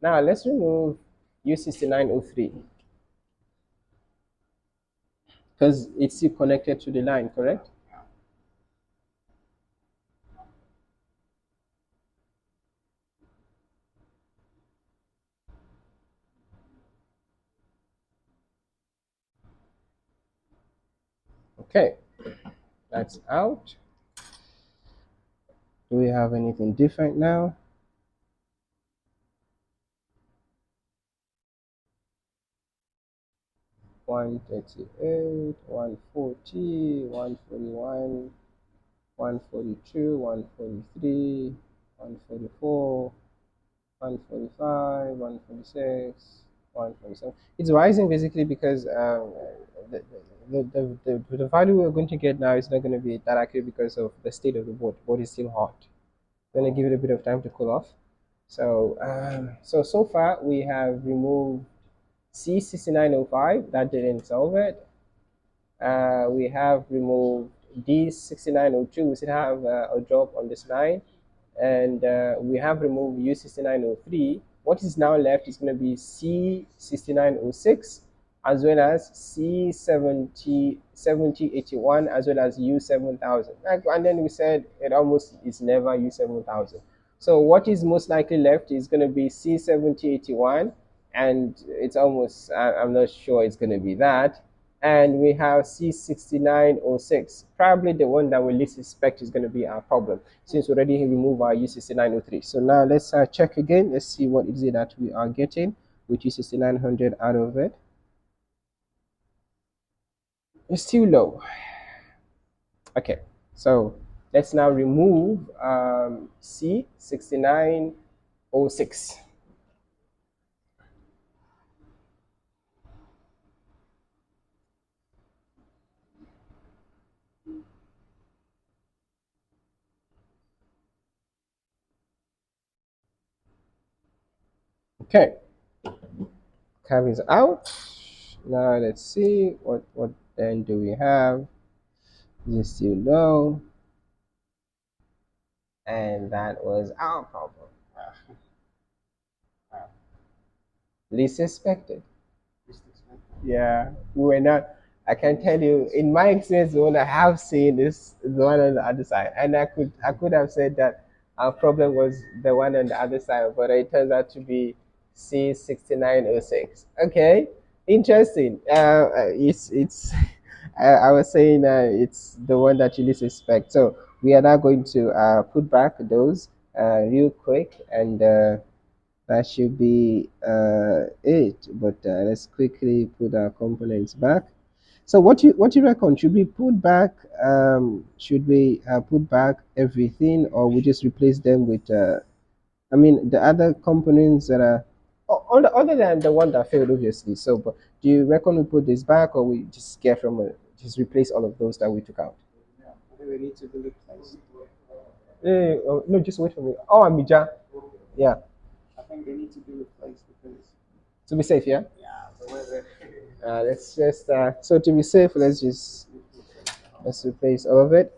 Now let's remove U6903 because it's still connected to the line, correct? Okay, that's out. Do we have anything different now? 138, 140, 141, 142, 143, 144, 145, 146, 147. It's rising basically because the, the value we're going to get now is not going to be that accurate because of the state of the board. The board is still hot. Going to give it a bit of time to cool off. So, so far we have removed C6905. That didn't solve it. We have removed D6902. We still have a drop on this line, and we have removed U6903. What is now left is going to be C6906, as well as C7081, as well as U7000. And then we said it almost is never U7000. So what is most likely left is going to be C7081, and it's almost, I'm not sure it's going to be that. And we have C6906. Probably the one that we least suspect is going to be our problem, since we already removed our U6903. So now let's check again. Let's see what is it that we are getting with U6900 out of it. It's still low. Okay, so let's now remove C6906. Okay, curve is out. Now let's see what then do we have. Is it still low? And that was our problem. Least suspected. Yeah, we were not. I can tell you, in my experience, the one I have seen is the one on the other side, and I could have said that our problem was the one on the other side, but it turns out to be C6906. Okay, interesting. It's I was saying it's the one that you least suspect. So we are now going to put back those real quick, and that should be it. But let's quickly put our components back. So what you reckon? Should we put back? Should we put back everything, or we just replace them with? I mean, the other components that are other than the one that failed, obviously. So, but do you reckon we put this back, or we just get from just replace all of those that we took out? Yeah, I think they need to be replaced. Oh, no, just wait for me. Oh, Amija. Yeah, I think they need to be replaced because to be safe. Yeah. yeah, the way they Let's just so to be safe, let's replace all of it.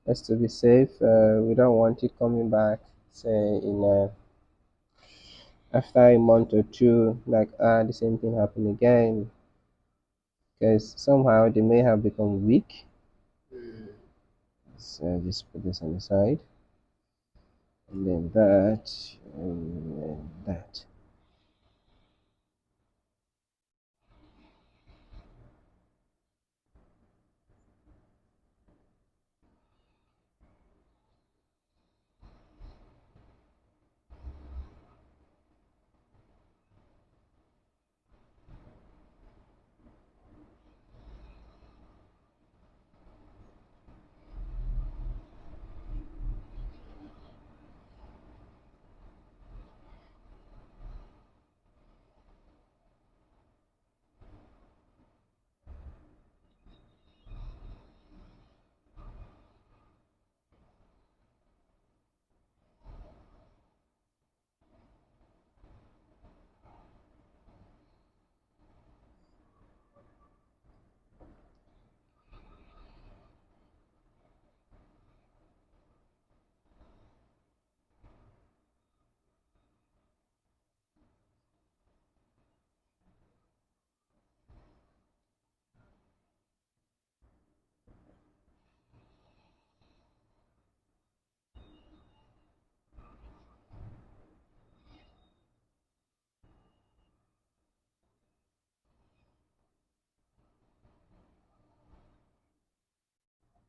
Just to be safe, we don't want it coming back, say in after a month or two, like the same thing happen again, because somehow they may have become weak. So just put this on the side. and then that, and then that.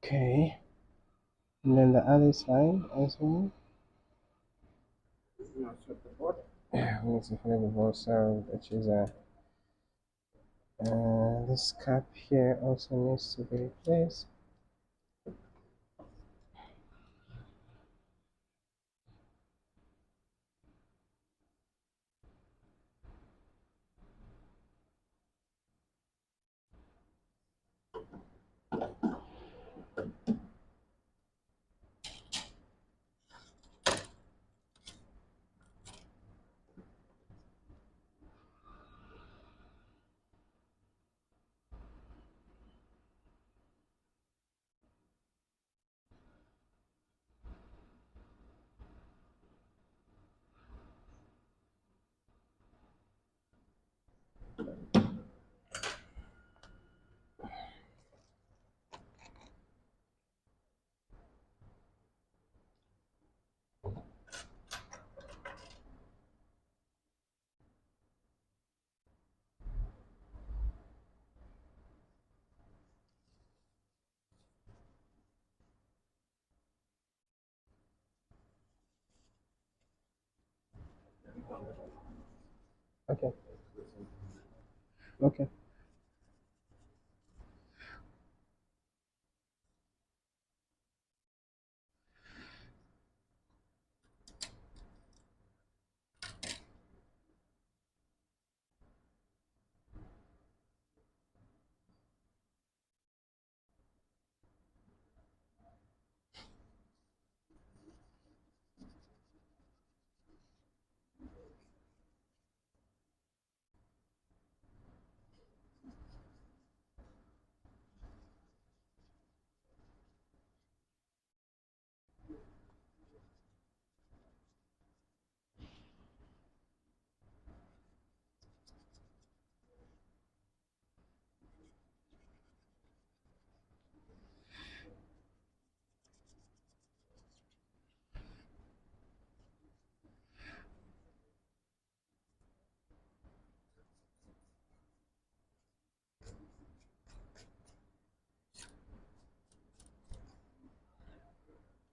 Okay, and then the other side as well. You know, sweep the board. Yeah, we need to flip the board, so which is this cap here also needs to be replaced. Okay, okay.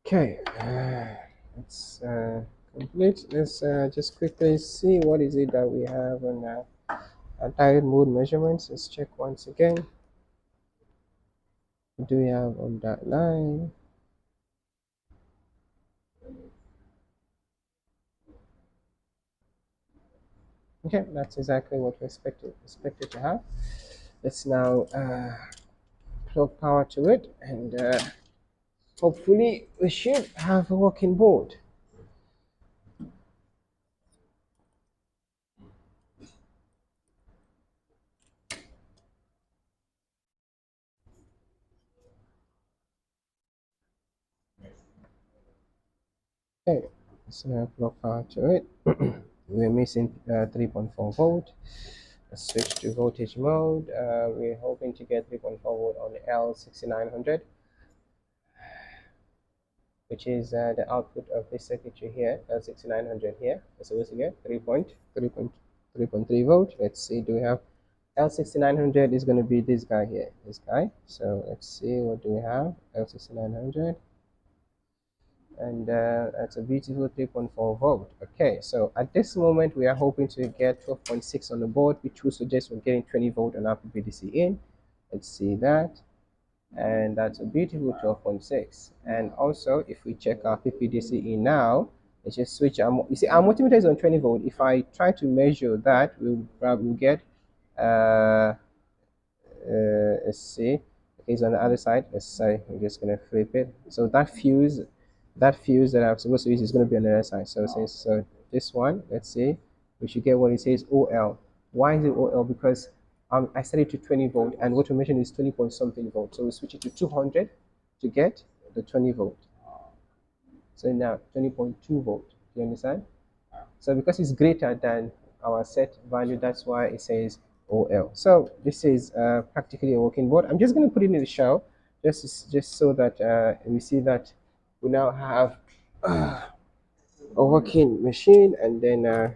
Okay, it's complete. Let's just quickly see what is it that we have on diode mode measurements. Let's check once again. What do we have on that line? Okay, that's exactly what we expected to have. Let's now plug power to it, and hopefully we should have a working board. Okay, let's plug power to it. We're missing 3.4 volt. Let's switch to voltage mode. We're hoping to get 3.4 volt on the L6900. which is the output of this circuitry here, L6900 here. We're supposed to get 3.3 volt. Let's see, do we have L6900 is going to be this guy here, this guy. So let's see, what do we have? L6900, and that's a beautiful 3.4 volt. Okay, so at this moment we are hoping to get 12.6 on the board, which will suggest we're getting 20 volt on our PPDCIN. Let's see that, and that's a beautiful 12.6. And also, if we check our PPDCIN now, let's just switch our, you see our multimeter is on 20 volt. If I try to measure that, we'll probably get uh let's see, it's on the other side. Let's say I'm just gonna flip it. So that fuse that I'm supposed to use is going to be on the other side. So since this one, let's see, we should get what it says OL. Why is it OL? Because I set it to 20 volt, and automation is 20 point something volt. So we switch it to 200 to get the 20 volt. So now 20.2 volt. Do you understand? So because it's greater than our set value, that's why it says OL. So this is practically a working board. I'm just going to put it in the shell, just so that we see that we now have a working machine, and then that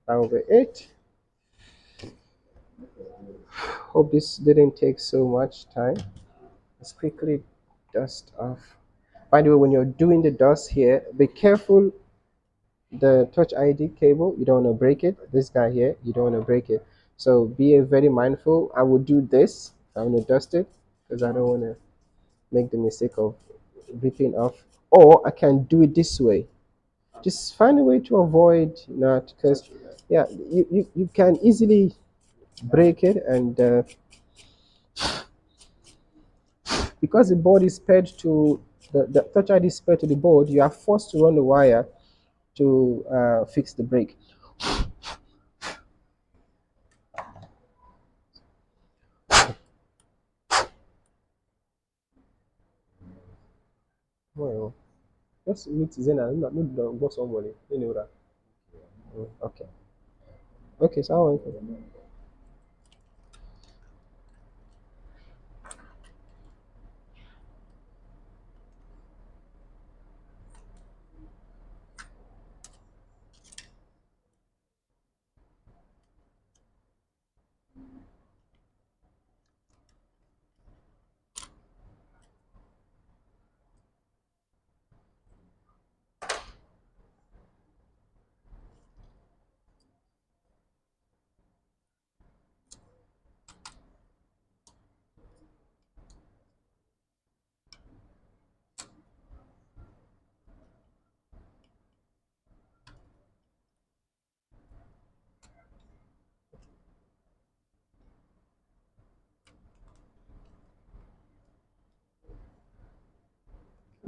will be it. Hope this didn't take so much time. Let's quickly dust off. By the way, when you're doing the dust here, be careful. The touch ID cable, you don't want to break it. This guy here, you don't want to break it. So be very mindful. I will do this. I want to dust it because I don't want to make the mistake of ripping off. Or I can do it this way. Just find a way to avoid not, because yeah, you can easily break it, and because the board is paired to the touch ID is paired to the board, you are forced to run the wire to fix the break. Well, just meet Zena, not go somebody. You know that. Okay. Okay, so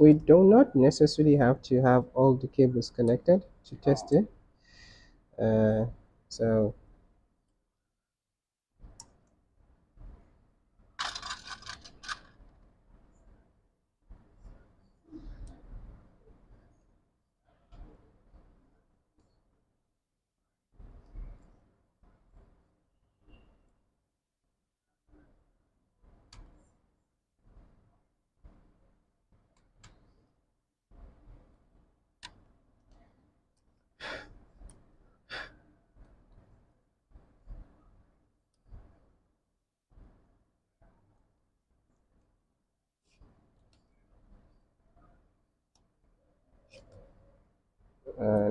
we do not necessarily have to have all the cables connected to test it. Uh, so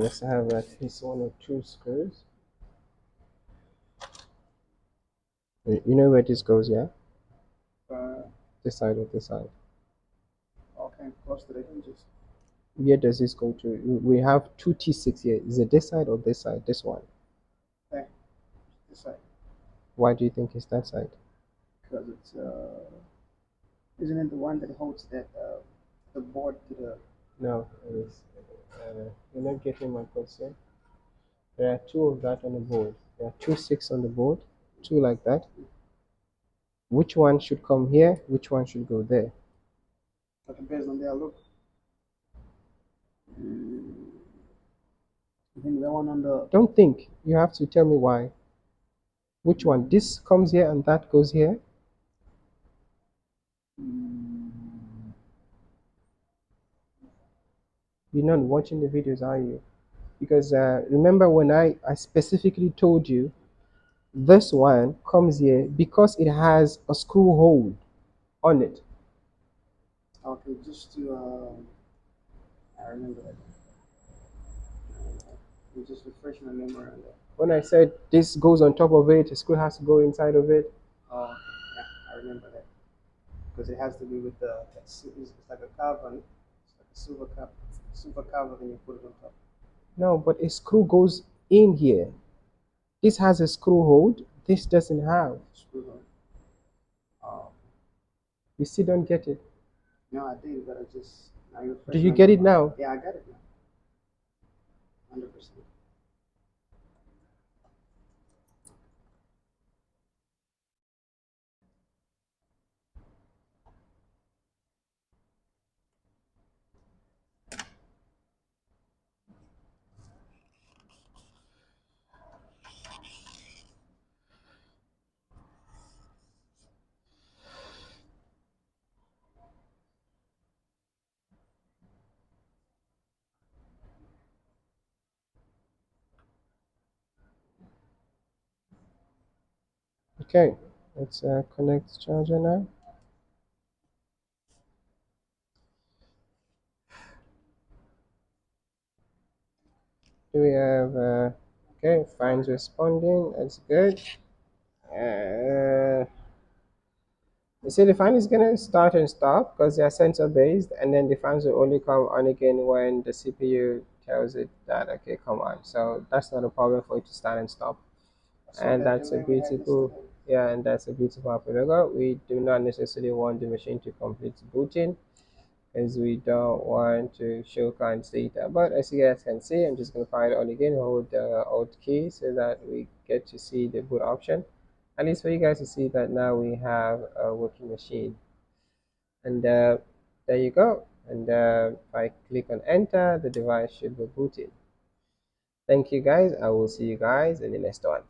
let's have at least one or two screws. You know where this goes, yeah? Uh, This side or this side. okay, close to the hinges. Where does this go to? We have two T6 here. Is it this side or this side? This one. Okay, this side. Why do you think it's that side? Because it's isn't it the one that holds that the board to the No, you're not getting my question. There are two of that on the board. There are two six on the board, two like that. Which one should come here? Which one should go there? okay, based on their look. I think the one on the Don't think. You have to tell me why. Which one? This comes here and that goes here. You're not watching the videos, are you? Because remember when I specifically told you this one comes here because it has a screw hole on it. Okay, just to I remember that. You just refresh my memory on that. When I said this goes on top of it, the screw has to go inside of it. Oh, okay. Yeah, I remember that because it has to be with the. It's like a cover. It's like a silver cover, then you put it on top. No, but a screw goes in here. This has a screw hole. This doesn't have. Screw on. Oh, You still don't get it. no, I did, but I just now you Do refresh you my get it memory. now? Yeah, I got it now. 100%. Okay, let's connect the charger now. Do we have, okay, fine's responding, that's good. You see the fan is gonna start and stop because they are sensor based, and then the fans will only come on again when the CPU tells it that okay, come on. So that's not a problem for it to start and stop. So And that that's a delay we had beautiful, yesterday. yeah, and that's a beautiful happy logo. We do not necessarily want the machine to complete booting as we don't want to show current data. But as you guys can see, I'm just going to fire it on again, hold the Alt key so that we get to see the boot option. At least for you guys to see that now we have a working machine. And there you go. And if I click on enter, the device should be booted. Thank you guys. I will see you guys in the next one.